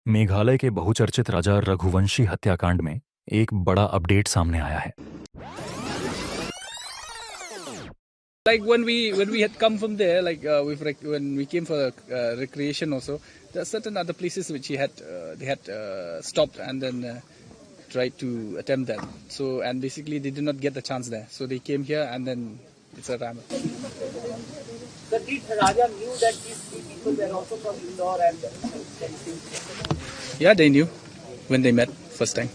मेघालय के बहुचर्चित राजा रघुवंशी हत्याकांड में एक बड़ा अपडेट सामने आया है। Like when we had come from there, like when we came for recreation also, there are certain other places which they had stopped and then tried to attempt that. So and basically they did not get the chance there. So they came here and then it's a ram. The did Raja knew that these three people were also from Indore and anything? Yeah, they knew when they met first time.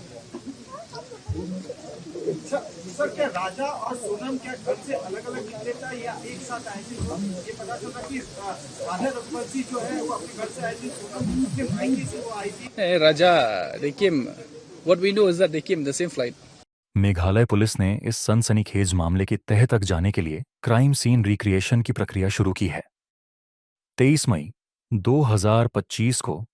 Sir क्या राजा और सोनम क्या घर से अलग अलग निकले थे या एक साथ आए थे? ये पता चला कि राजा रघुवंशी जो है वो अपने घर से आई थी, सोनम अपने मायके से वो आई थी। Hey, Raja, they came. What we know is that they came the same flight. Meghalaya police ने इस सनसनीखेज मामले की तह तक जाने के लिए क्राइम सीन रिक्रिएशन की प्रक्रिया शुरू की है। 23 मई 2025 को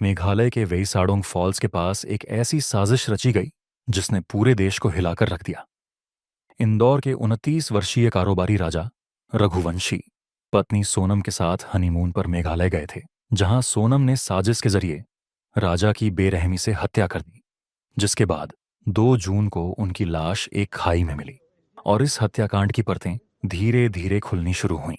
मेघालय के वेईसाडोंग फॉल्स के पास एक ऐसी साजिश रची गई जिसने पूरे देश को हिलाकर रख दिया। इंदौर के 29 वर्षीय कारोबारी राजा रघुवंशी पत्नी सोनम के साथ हनीमून पर मेघालय गए थे, जहां सोनम ने साजिश के जरिए राजा की बेरहमी से हत्या कर दी, जिसके बाद 2 जून को उनकी लाश एक खाई में मिली और इस हत्याकांड की परतें धीरे धीरे खुलनी शुरू हुईं।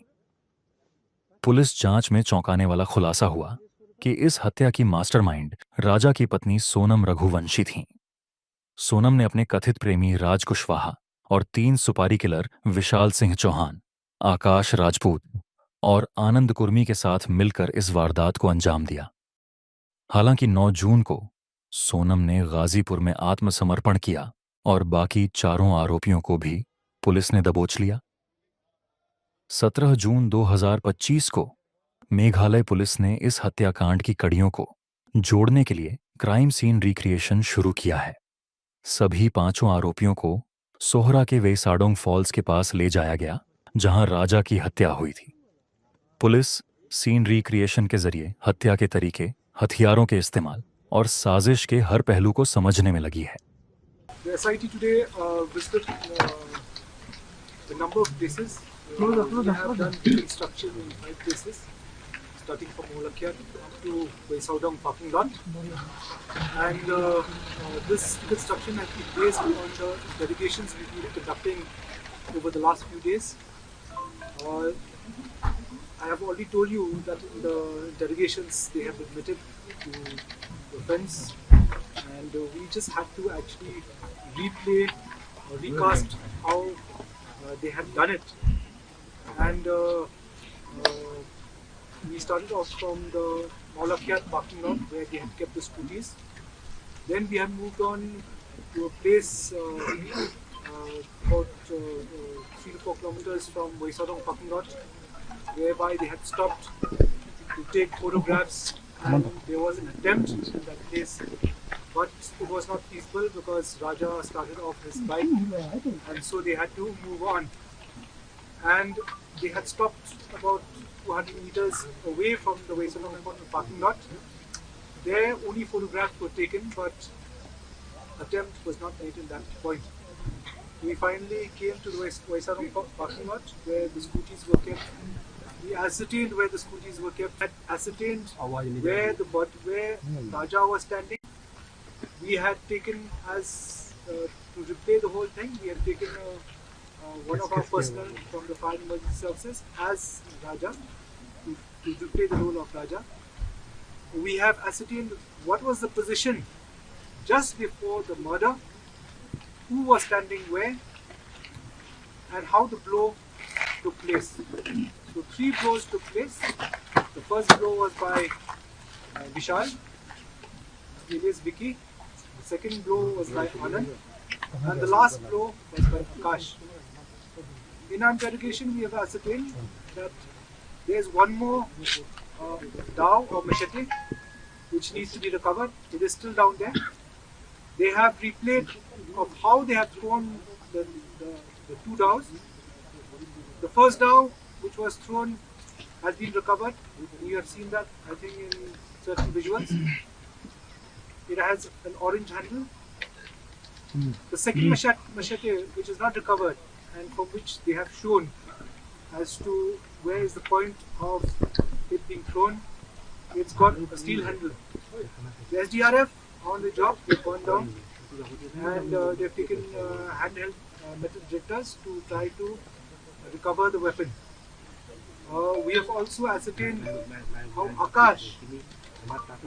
पुलिस जांच में चौंकाने वाला खुलासा हुआ कि इस हत्या की मास्टरमाइंड राजा की पत्नी सोनम रघुवंशी थीं। सोनम ने अपने कथित प्रेमी राज कुशवाहा और 3 सुपारी किलर विशाल सिंह चौहान, आकाश राजपूत और आनंद कुर्मी के साथ मिलकर इस वारदात को अंजाम दिया। हालांकि 9 जून को सोनम ने गाजीपुर में आत्मसमर्पण किया और बाकी 4 आरोपियों को भी पुलिस ने दबोच लिया। 17 जून 2025 को मेघालय पुलिस ने इस हत्याकांड की कड़ियों को जोड़ने के लिए क्राइम सीन रिक्रिएशन शुरू किया है। सभी 5 आरोपियों को सोहरा के वेईसाडोंग फॉल्स के पास ले जाया गया, जहां राजा की हत्या हुई थी। पुलिस सीन रिक्रिएशन के जरिए हत्या के तरीके, हथियारों के इस्तेमाल और साजिश के हर पहलू को समझने में लगी है। The SIT today visited the number of places. We have done construction in 5 places, starting from Molakyat up to Weissaudong parking lot. And this construction has been based on the interrogations we've been conducting over the last few days. I have already told you that in the interrogations they have admitted to the offence, and we just had to actually replay or recast how they had done it. And we started off from the Molakyat parking lot where they had kept the scooties. Then we have moved on to a place about 3 to 4 kilometers from Weissaudong parking lot, whereby they had stopped to take photographs, and there was an attempt in that place, but it was not feasible because Raja started off his bike, and so they had to move on. And they had stopped about 200 meters away from the Weissaudong parking lot. There only photographs were taken, but attempt was not made in that point. We finally came to the Weissaudong parking lot where the scooties were kept. We ascertained where the scooties were kept, had ascertained where Raja was standing. We had taken to replay the whole thing, we had taken one of our personnel from the Fire and Emergency Services as Raja to replay the role of Raja. We have ascertained what was the position just before the murder, who was standing where, and how the blow took place. So 3 blows took place. The first blow was by Vishal, alias Vicky. The second blow was by Anand, and the last blow was by Akash. In our interrogation, we have ascertained that there is one more dao or machete which needs to be recovered. It is still down there. They have replayed of how they have thrown the 2 daos. The first dao which was thrown has been recovered. You have seen that, I think, in certain visuals. It has an orange handle. The second machete which is not recovered and from which they have shown as to where is the point of it being thrown, it's got a steel handle. The SDRF on the job, they've gone down and they've taken handheld metal detectors to try to recover the weapon. We have also ascertained how Akash, the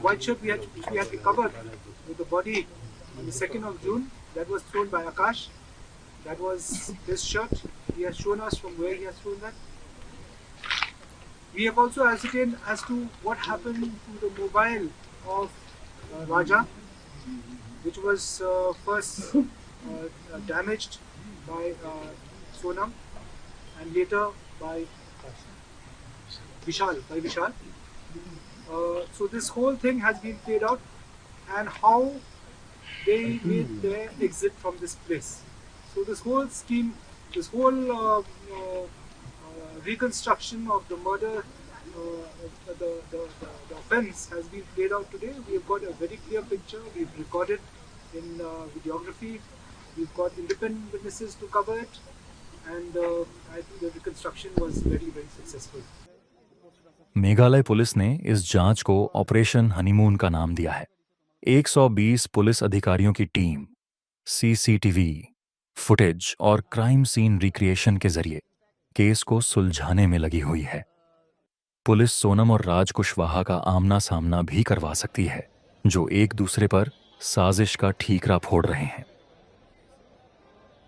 white shirt which we had recovered with the body on the 2nd of June, that was thrown by Akash. That was his shirt. He has shown us from where he has thrown that. We have also ascertained as to what happened to the mobile of Raja, which was first damaged by Sonam and later by Vishal. So this whole thing has been played out, and how they made their exit from this place. So this whole scheme, this whole reconstruction of the murder, the offence has been played out today. We have got a very clear picture. We've recorded in videography. We've got independent witnesses to cover it, and I think the reconstruction was very, very successful. Meghalaya police ने इस जांच को operation honeymoon का नाम दिया है। 120 police अधिकारियों की टीम सीसीटीवी फुटेज और क्राइम सीन रिक्रिएशन के जरिए केस को सुलझाने में लगी हुई है। पुलिस सोनम और राज कुशवाहा का आमना सामना भी करवा सकती है, जो एक दूसरे पर साजिश का ठीकरा फोड़ रहे हैं।